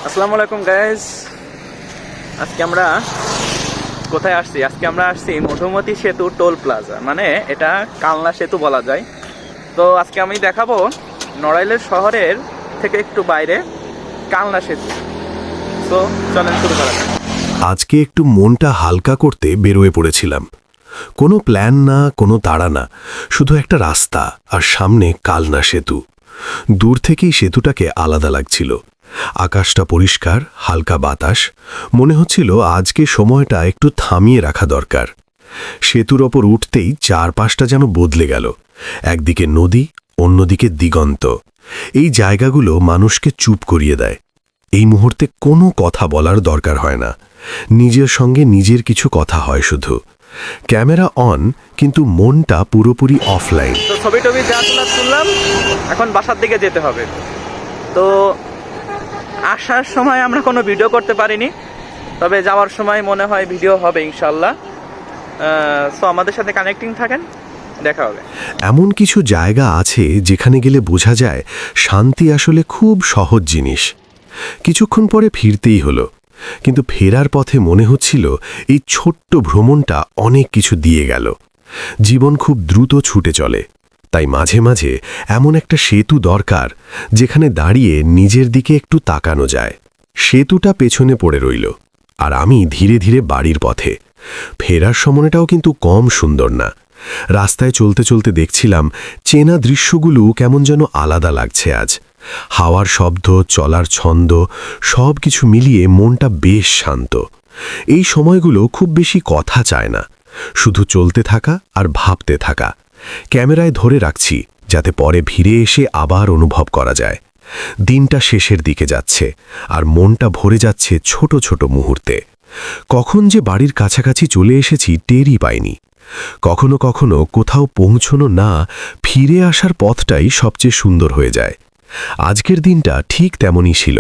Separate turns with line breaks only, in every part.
আসসালামু আলাইকুম গাইজ। আজকে আমরা কোথায় আসছি? আজকে আমরা আসছি মধুমতি সেতু টোল প্লাজা, মানে এটা কালনা সেতু বলা যায়। তো আজকে আমি দেখাবো নড়াইলের শহরের থেকে একটু বাইরে কালনা সেতু। তো চলেন শুরু করা যাক।
আজকে একটু মনটা হালকা করতে বেরোয় পড়েছিলাম। কোনো প্ল্যান না, কোনো তাড়া না, শুধু একটা রাস্তা আর সামনে কালনা সেতু। দূর থেকেই সেতুটাকে আলাদা লাগছিল। আকাশটা পরিষ্কার, হালকা বাতাস। মনে হচ্ছিল আজকে সময়টা একটু থামিয়ে রাখা দরকার। সেতুর ওপর উঠতেই চারপাশটা যেন বদলে গেল। একদিকে নদী, অন্যদিকে দিগন্ত। এই জায়গাগুলো মানুষকে চুপ করিয়ে দেয়। এই মুহূর্তে কোনো কথা বলার দরকার হয় না। নিজের সঙ্গে নিজের কিছু কথা হয় শুধু। ক্যামেরা অন, কিন্তু মনটা পুরোপুরি অফলাইন।
তো ছবি টবি যা তুললাম, এখন বাসার দিকে যেতে হবে। তো আসার সময় আমরা কোনো ভিডিও করতে পারিনি, তবে যাওয়ার সময় মনে হয় ভিডিও হবে ইনশাল্লাহ। সো আমাদের সাথে কানেক্টিং থাকেন, দেখা হবে।
এমন কিছু জায়গা আছে যেখানে গেলে বোঝা যায় শান্তি আসলে খুব সহজ জিনিস। কিছুক্ষণ পরে ফিরতেই হলো, কিন্তু ফেরার পথে মনে হচ্ছিল এই ছোট্ট ভ্রমণটা অনেক কিছু দিয়ে গেল। জীবন খুব দ্রুত ছুটে চলে, তাই মাঝে মাঝে এমন একটা সেতু দরকার যেখানে দাঁড়িয়ে নিজের দিকে একটু তাকানো যায়। সেতুটা পেছনে পড়ে রইল, আর আমি ধীরে ধীরে বাড়ির পথে। ফেরার সময়টাও কিন্তু কম সুন্দর না। রাস্তায় চলতে চলতে দেখছিলাম চেনা দৃশ্যগুলো কেমন যেন আলাদা লাগছে আজ। হাওয়ার শব্দ, চলার ছন্দ, সব কিছু মিলিয়ে মনটা বেশ শান্ত। এই সময়গুলো খুব বেশি কথা চায় না, শুধু চলতে থাকা আর ভাবতে থাকা। ক্যামেরায় ধরে রাখছি যাতে পরে ফিরে এসে আবার অনুভব করা যায়। দিনটা শেষের দিকে যাচ্ছে, আর মনটা ভরে যাচ্ছে ছোট ছোট মুহূর্তে। কখন যে বাড়ির কাছাকাছি চলে এসেছি টেরই পাইনি। কখনো কখনো কোথাও পৌঁছনো না, ফিরে আসার পথটাই সবচেয়ে সুন্দর হয়ে যায়। আজকের দিনটা ঠিক তেমনই ছিল।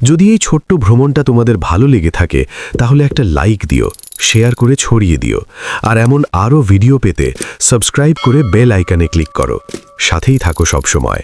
যদি এই ছোট্ট ভ্রমণটা তোমাদের ভালো লেগে থাকে, তাহলে একটা লাইক দিও, শেয়ার করে ছড়িয়ে দিও, আর এমন আরও ভিডিও পেতে সাবস্ক্রাইব করে বেল আইকনে ক্লিক করো। সাথেই থাকো সবসময়।